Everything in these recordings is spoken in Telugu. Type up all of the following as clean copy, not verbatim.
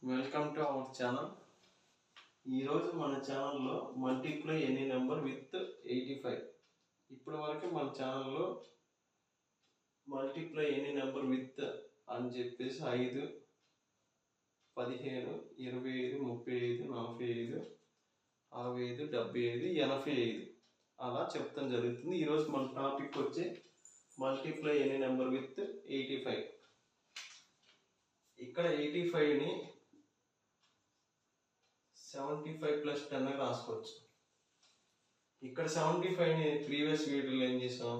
Welcome to our channel. ఈరోజు మన ఛానల్లో మల్టిప్లై ఎనీ నెంబర్ విత్ 85. ఇప్పటి వరకు మన ఛానల్లో మల్టిప్లై ఎనీ నెంబర్ విత్ అని చెప్పేసి 5, 15, 25, 35, 45, 65, 75, 85 అలా చెప్తాం జరుగుతుంది. ఈరోజు మన టాపిక్ వచ్చి మల్టిప్లై ఎనీ నెంబర్ విత్ 85. ఇక్కడ 85ని 75 ప్లస్ 10 రాసుకోవచ్చు. ఇక్కడ 75ని ప్రీవియస్ వీడియోలో ఏం చేసాం,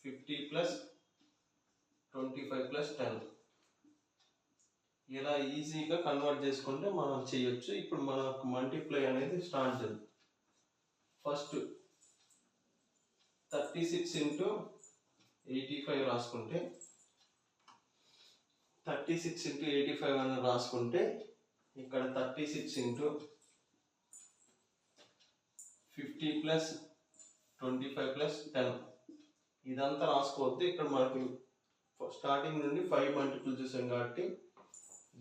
50 ప్లస్ 25 ప్లస్ 10 ఇలా ఈజీగా కన్వర్ట్ చేసుకుంటే మనం చేయొచ్చు. ఇప్పుడు మనకు మల్టిప్లై అనేది స్టార్ట్ చేద్దాం. ఫస్ట్ 36 ఇంటూ 85 రాసుకుంటే 36 ఇంటూ 85 అని రాసుకుంటే ఇక్కడ 36 ఇంటూ 50 ప్లస్ 25 ప్లస్ 10 ఇదంతా రాసుకోవద్దు. ఇక్కడ మనకి స్టార్టింగ్ నుండి 5 మల్టిపుల్ చూసాం కాబట్టి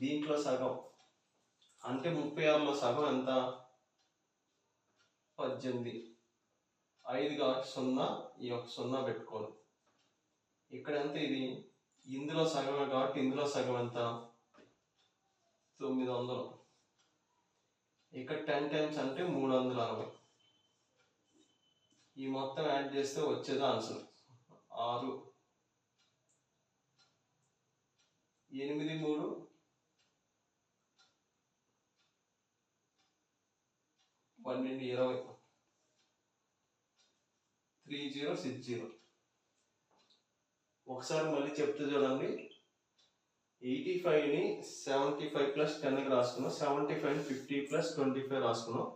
దీంట్లో సగం అంటే 36లో సగం ఎంత, 18. 5 కాబట్టి 0, ఈ యొక్క 0 పెట్టుకోండి. ఇక్కడ ఎంత, ఇది ఇందులో సగమే కాబట్టి ఇందులో సగం ఎంత, 900. ఇక్కడ 10 టైమ్స్ అంటే 360. ఈ మొత్తం యాడ్ చేస్తే వచ్చేది ఆన్సర్ 6, 8, 3, 12, 20, 3060. ఒకసారి మళ్ళీ చెప్తే చూడండి. 85ని 75 ప్లస్ 10కి రాసుకున్నాం, 75ని 50 ప్లస్ 25 రాసుకున్నాం.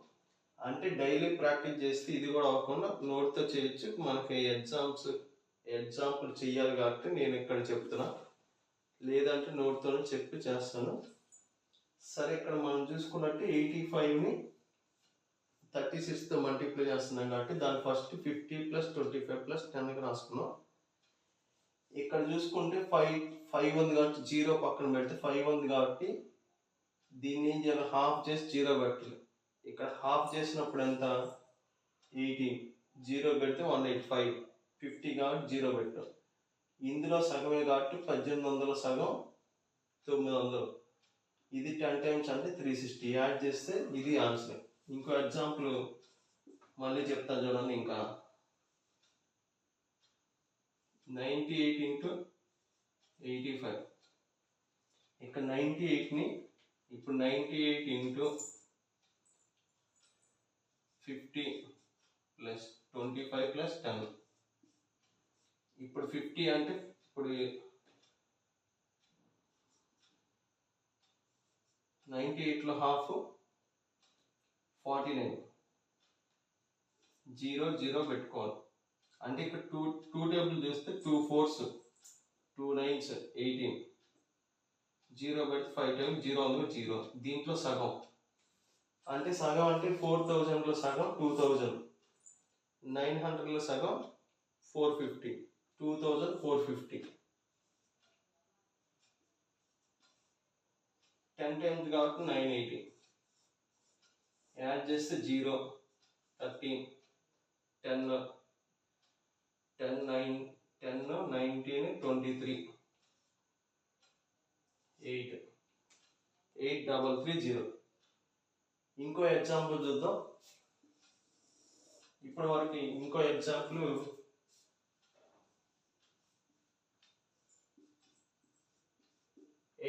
అంటే డైలీ ప్రాక్టీస్ చేస్తే ఇది కూడా అవ్వకుండా నోట్తో చేయొచ్చు. మనకి ఎగ్జాంపుల్ చేయాలి కాబట్టి నేను ఇక్కడ చెప్తున్నా, లేదంటే నోట్తోనే చెప్పి చేస్తాను. సరే, ఇక్కడ మనం చూసుకున్నట్టు 85ని 36తో మల్టిప్లై చేస్తున్నాం కాబట్టి దాని ఫస్ట్ 50 ప్లస్ 25 ప్లస్ 10కి రాసుకున్నాం. ఇక్కడ చూసుకుంటే 5 ఉంది కాబట్టి 0 పక్కన పెడితే 5 ఉంది కాబట్టి దీన్ని ఏం చేయాలి, హాఫ్ చేసి 0 పెట్టాలి. ఇక్కడ హాఫ్ చేసినప్పుడు ఎంత, 18, 0 పెడితే 185, 50 కాబట్టి 0 పెట్టాం. ఇందులో సగమే కాబట్టి 1800 సగం 900. ఇది 10 టైమ్స్ అంటే 360 యాడ్ చేస్తే ఇది ఆన్సర్. ఇంకో ఎగ్జాంపుల్ మళ్ళీ చెప్తాను చూడండి. ఇంకా 98 ఇంటూ 85. ఇక్కడ 98ని ఇప్పుడు 98 ఇంటూ 50 ప్లస్ 25 ప్లస్ 10. ఇప్పుడు 50 అంటే ఇప్పుడు 98లో హాఫ్ 49, 0, 0 పెట్టుకోవాలి. అంటే ఇక్కడ టూ టేబుల్ చూస్తే 2 4s 2 9s 18, 0 పెడితే 5 టైమ్స్ 0 అందులో 0. దీంట్లో సగం అంటే 4000లో సగం 2000, 900లో సగం 450, 2450. 10 టైమ్స్ కాబట్టి 980 యాడ్ చేస్తే 0, 13, 10, 9, 19, 23, 8, 8330. ఇంకో ఎగ్జాంపుల్ చూద్దాం. ఇప్పటి వరకు ఇంకో ఎగ్జాంపుల్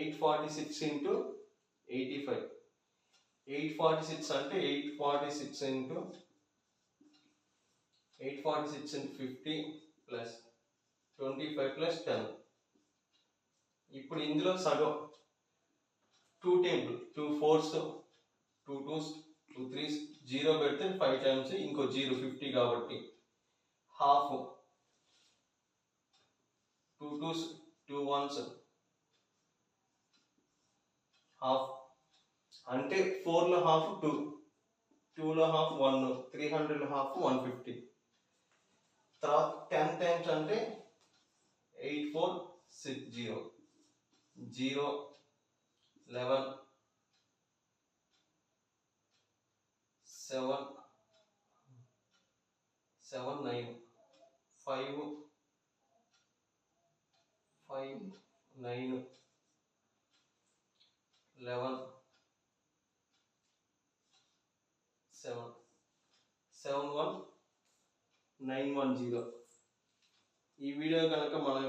846 ఇంటూ 85. 846 అంటే 846 ఇంటూ 50 ప్లస్ 25 ప్లస్ 10. ఇప్పుడు ఇందులో సగం 2 టేబుల్ 2 4s 2 2s 2 3s 0 పెడితే 5 టైమ్స్ ఇంకో 0 50 కాబట్టి హాఫ్ 2 2s 2 1s హాఫ్ అంటే 4లో హాఫ్ 2, 2లో హాఫ్ 1, 300లో హాఫ్ 150. తర్వాత 10 టైమ్స్ అంటే 8460, 0, 11, 5 9 11 7 71910. ఈ వీడియో కనుక మనం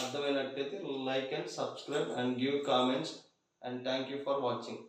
అర్థమైనట్టయితే like and subscribe and give comments and thank you for watching.